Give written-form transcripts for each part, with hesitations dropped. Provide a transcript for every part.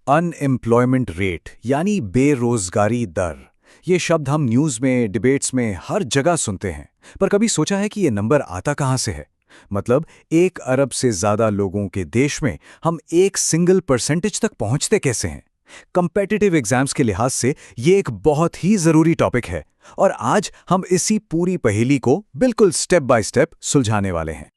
Unemployment rate यानी बेरोजगारी दर। ये शब्द हम न्यूज़ में, डिबेट्स में हर जगह सुनते हैं। पर कभी सोचा है कि ये नंबर आता कहाँ से है? मतलब 1 अरब से ज़्यादा लोगों के देश में हम एक सिंगल परसेंटेज तक पहुँचते कैसे हैं? कंपेटिटिव एग्जाम्स के लिहाज से ये एक बहुत ही ज़रूरी टॉपिक है और आज हम इसी पूरी पहेली को बिल्कुल स्टेप बाय स्टेप सुलझाने वाले हैं।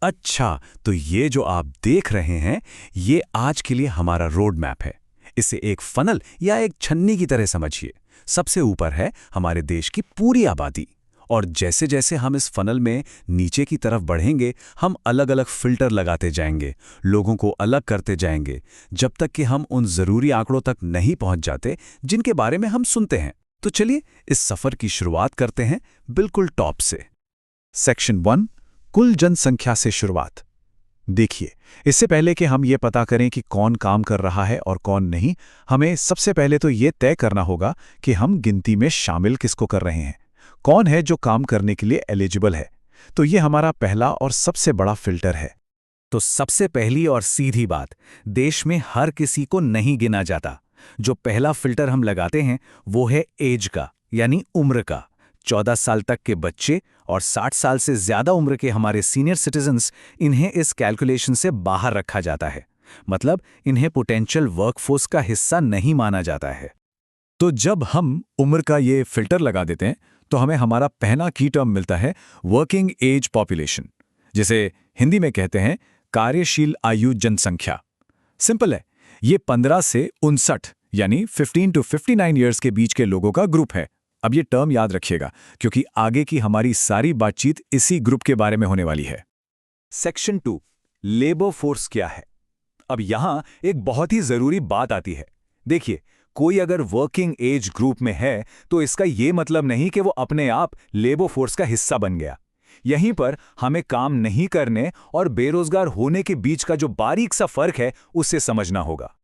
अच्छा, तो ये जो आप देख रहे हैं, ये आज के लिए हमारा रोड मैप है। इसे एक फनल या एक छन्नी की तरह समझिए। सबसे ऊपर है हमारे देश की पूरी आबादी, और जैसे जैसे हम इस फनल में नीचे की तरफ बढ़ेंगे, हम अलग अलग फिल्टर लगाते जाएंगे, लोगों को अलग करते जाएंगे, जब तक कि हम उन ज़रूरी आंकड़ों तक नहीं पहुंच जाते जिनके बारे में हम सुनते हैं। तो चलिए इस सफ़र की शुरुआत करते हैं बिल्कुल टॉप से। सेक्शन 1, कुल जनसंख्या से शुरुआत। देखिए, इससे पहले कि हम ये पता करें कि कौन काम कर रहा है और कौन नहीं, हमें सबसे पहले तो ये तय करना होगा कि हम गिनती में शामिल किसको कर रहे हैं। कौन है जो काम करने के लिए एलिजिबल है। तो ये हमारा पहला और सबसे बड़ा फिल्टर है। तो सबसे पहली और सीधी बात, देश में हर किसी को नहीं गिना जाता। जो पहला फिल्टर हम लगाते हैं वो है एज का, यानी उम्र का। 14 साल तक के बच्चे और 60 साल से ज्यादा उम्र के हमारे सीनियर सिटीजन्स, इन्हें इस कैलकुलेशन से बाहर रखा जाता है। मतलब इन्हें पोटेंशियल वर्कफोर्स का हिस्सा नहीं माना जाता है। तो जब हम उम्र का ये फिल्टर लगा देते हैं तो हमें हमारा पहला की टर्म मिलता है, वर्किंग एज पॉपुलेशन, जिसे हिंदी में कहते हैं कार्यशील आयु जनसंख्या। सिंपल है, ये 15 से 59 यानी 15 to 59 ईयर्स के बीच के लोगों का ग्रुप है। अब ये टर्म याद रखिएगा क्योंकि आगे की हमारी सारी बातचीत इसी ग्रुप के बारे में होने वाली है। सेक्शन 2, लेबर फोर्स क्या है? अब यहां एक बहुत ही जरूरी बात आती है। देखिए, कोई अगर वर्किंग एज ग्रुप में है तो इसका यह मतलब नहीं कि वो अपने आप लेबर फोर्स का हिस्सा बन गया। यहीं पर हमें काम नहीं करने और बेरोजगार होने के बीच का जो बारीक सा फर्क है उसे समझना होगा।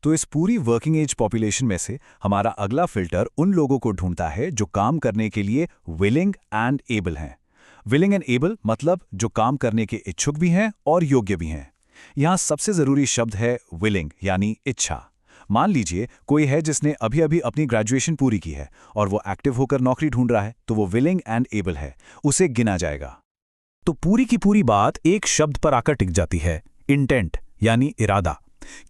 तो इस पूरी वर्किंग एज पॉपुलेशन में से हमारा अगला फिल्टर उन लोगों को ढूंढता है जो काम करने के लिए विलिंग एंड एबल हैं। विलिंग एंड एबल मतलब जो काम करने के इच्छुक भी हैं और योग्य भी हैं। यहाँ सबसे जरूरी शब्द है विलिंग, यानी इच्छा। मान लीजिए कोई है जिसने अभी अभी अपनी ग्रेजुएशन पूरी की है और वो एक्टिव होकर नौकरी ढूंढ रहा है, तो वो विलिंग एंड एबल है, उसे गिना जाएगा। तो पूरी की पूरी बात एक शब्द पर आकर टिक जाती है, इंटेंट, यानी इरादा।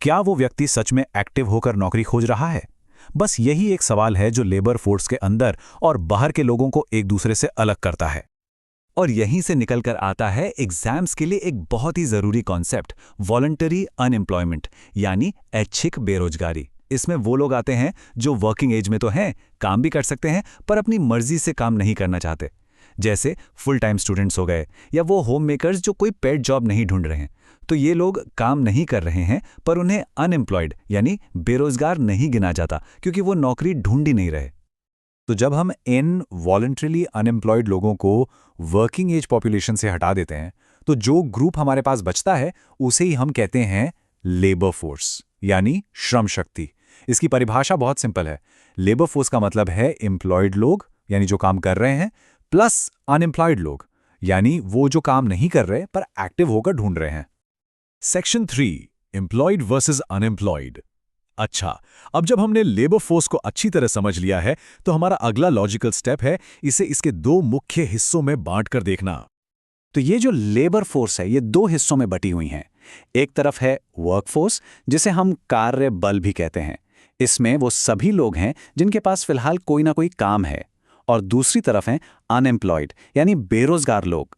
क्या वो व्यक्ति सच में एक्टिव होकर नौकरी खोज रहा है? बस यही एक सवाल है जो लेबर फोर्स के अंदर और बाहर के लोगों को एक दूसरे से अलग करता है। और यहीं से निकलकर आता है एग्जाम्स के लिए एक बहुत ही जरूरी कॉन्सेप्ट, वॉलंटरी अनएम्प्लॉयमेंट, यानी ऐच्छिक बेरोजगारी। इसमें वो लोग आते हैं जो वर्किंग एज में तो हैं, काम भी कर सकते हैं, पर अपनी मर्जी से काम नहीं करना चाहते। जैसे फुल टाइम स्टूडेंट्स हो गए, या वो होम मेकर्स जो कोई पेड जॉब नहीं ढूंढ रहे हैं। तो ये लोग काम नहीं कर रहे हैं, पर उन्हें अनएम्प्लॉयड यानी बेरोजगार नहीं गिना जाता क्योंकि वो नौकरी ढूंढ ही नहीं रहे। तो जब हम इन वॉलंटरीली अनएम्प्लॉयड लोगों को वर्किंग एज पॉपुलेशन से हटा देते हैं, तो जो ग्रुप हमारे पास बचता है उसे ही हम कहते हैं लेबर फोर्स, यानी श्रम शक्ति। इसकी परिभाषा बहुत सिंपल है। लेबर फोर्स का मतलब है एम्प्लॉयड लोग, यानी जो काम कर रहे हैं, प्लस अनएम्प्लॉयड लोग, यानी वो जो काम नहीं कर रहे पर एक्टिव होकर ढूंढ रहे हैं। Section 3, employed versus unemployed. अच्छा, अब जब हमने लेबर फोर्स को अच्छी तरह समझ लिया है तो हमारा अगला लॉजिकल स्टेप है इसे इसके 2 मुख्य हिस्सों में बांटकर देखना। तो ये जो लेबर फोर्स है ये 2 हिस्सों में बटी हुई हैं। एक तरफ है वर्कफोर्स, जिसे हम कार्य बल भी कहते हैं। इसमें वो सभी लोग हैं जिनके पास फिलहाल कोई ना कोई काम है। और दूसरी तरफ है अनएम्प्लॉयड, यानी बेरोजगार लोग।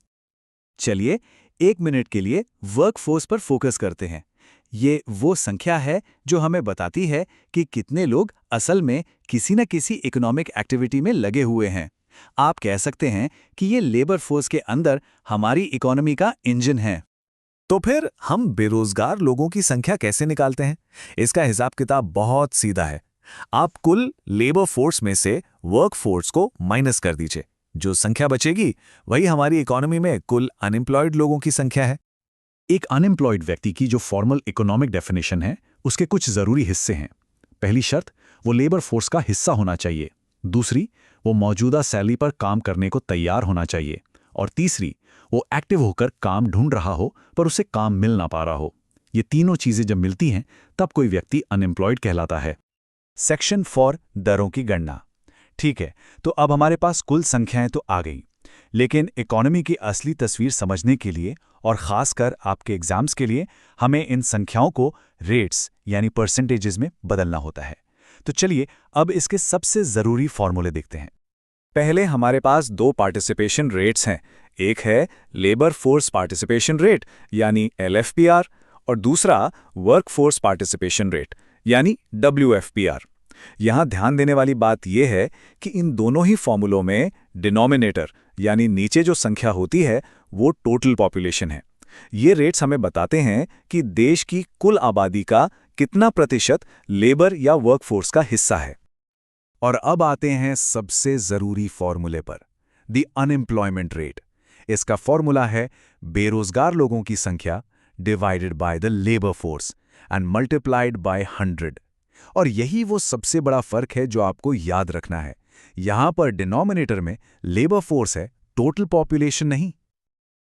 चलिए 1 मिनट के लिए वर्कफोर्स पर फोकस करते हैं। ये वो संख्या है जो हमें बताती है कि कितने लोग असल में किसी न किसी इकोनॉमिक एक्टिविटी में लगे हुए हैं। आप कह सकते हैं कि ये लेबर फोर्स के अंदर हमारी इकोनॉमी का इंजन है। तो फिर हम बेरोजगार लोगों की संख्या कैसे निकालते हैं? इसका हिसाब किताब बहुत सीधा है। आप कुल लेबर फोर्स में से वर्क फोर्स को माइनस कर दीजिए। जो संख्या बचेगी वही हमारी इकोनॉमी में कुल अनएम्प्लॉयड लोगों की संख्या है। एक अनएम्प्लॉयड व्यक्ति की जो फॉर्मल इकोनॉमिक डेफिनेशन है उसके कुछ जरूरी हिस्से हैं। पहली शर्त, वो लेबर फोर्स का हिस्सा होना चाहिए। दूसरी, वो मौजूदा सैलरी पर काम करने को तैयार होना चाहिए। और तीसरी, वो एक्टिव होकर काम ढूंढ रहा हो पर उसे काम मिल ना पा रहा हो। ये तीनों चीजें जब मिलती हैं तब कोई व्यक्ति अनएम्प्लॉयड कहलाता है। सेक्शन 4 दरों की गणना। ठीक है, तो अब हमारे पास कुल संख्याएं तो आ गई, लेकिन इकोनॉमी की असली तस्वीर समझने के लिए और खासकर आपके एग्जाम्स के लिए हमें इन संख्याओं को रेट्स यानी परसेंटेजेस में बदलना होता है। तो चलिए अब इसके सबसे ज़रूरी फॉर्मूले देखते हैं। पहले हमारे पास दो पार्टिसिपेशन रेट्स हैं। एक है लेबर फोर्स पार्टिसिपेशन रेट यानी LFPR और दूसरा वर्क फोर्स पार्टिसिपेशन रेट यानी WFPR। यहाँ ध्यान देने वाली बात यह है कि इन दोनों ही फॉर्मूलों में डिनोमिनेटर यानी नीचे जो संख्या होती है वो टोटल पॉपुलेशन है। ये रेट्स हमें बताते हैं कि देश की कुल आबादी का कितना प्रतिशत लेबर या वर्कफोर्स का हिस्सा है। और अब आते हैं सबसे ज़रूरी फॉर्मूले पर, द अनएम्प्लॉयमेंट रेट। इसका फॉर्मूला है बेरोजगार लोगों की संख्या divided by the labour force and multiplied by 100। और यही वो सबसे बड़ा फर्क है जो आपको याद रखना है। यहां पर डिनोमिनेटर में लेबर फोर्स है, टोटल पॉपुलेशन नहीं।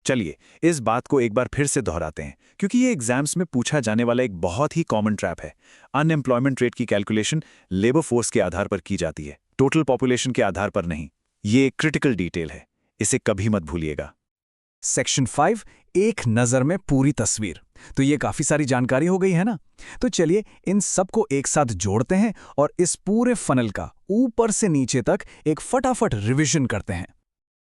चलिए इस बात को एक बार फिर से दोहराते हैं, क्योंकि ये एग्जाम्स में पूछा जाने वाला एक बहुत ही कॉमन ट्रैप है। अनएम्प्लॉयमेंट रेट की कैलकुलेशन लेबर फोर्स के आधार पर की जाती है, टोटल पॉपुलेशन के आधार पर नहीं। ये एक क्रिटिकल डिटेल है, इसे कभी मत भूलिएगा। सेक्शन 5 एक नज़र में पूरी तस्वीर। तो ये काफ़ी सारी जानकारी हो गई है ना। तो चलिए इन सबको एक साथ जोड़ते हैं और इस पूरे फनल का ऊपर से नीचे तक एक फटाफट रिवीजन करते हैं।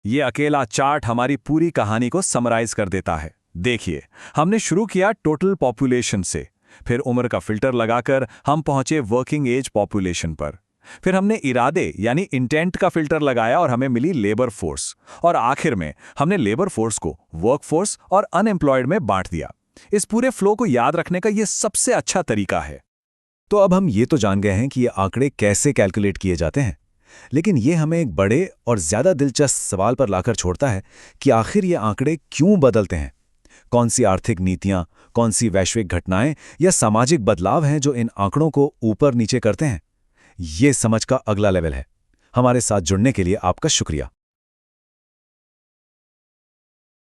ये अकेला चार्ट हमारी पूरी कहानी को समराइज कर देता है। देखिए, हमने शुरू किया टोटल पॉपुलेशन से, फिर उम्र का फिल्टर लगाकर हम पहुंचे वर्किंग एज पॉपुलेशन पर, फिर हमने इरादे यानी इंटेंट का फिल्टर लगाया और हमें मिली लेबर फोर्स, और आखिर में हमने लेबर फोर्स को वर्क फोर्स और अनएम्प्लॉयड में बांट दिया। इस पूरे फ्लो को याद रखने का यह सबसे अच्छा तरीका है। तो अब हम ये तो जान गए हैं कि ये आंकड़े कैसे कैलकुलेट किए जाते हैं, लेकिन ये हमें एक बड़े और ज़्यादा दिलचस्प सवाल पर लाकर छोड़ता है कि आखिर ये आंकड़े क्यों बदलते हैं। कौन सी आर्थिक नीतियां, कौन सी वैश्विक घटनाएं या सामाजिक बदलाव हैं जो इन आंकड़ों को ऊपर नीचे करते हैं। ये समझ का अगला लेवल है। हमारे साथ जुड़ने के लिए आपका शुक्रिया।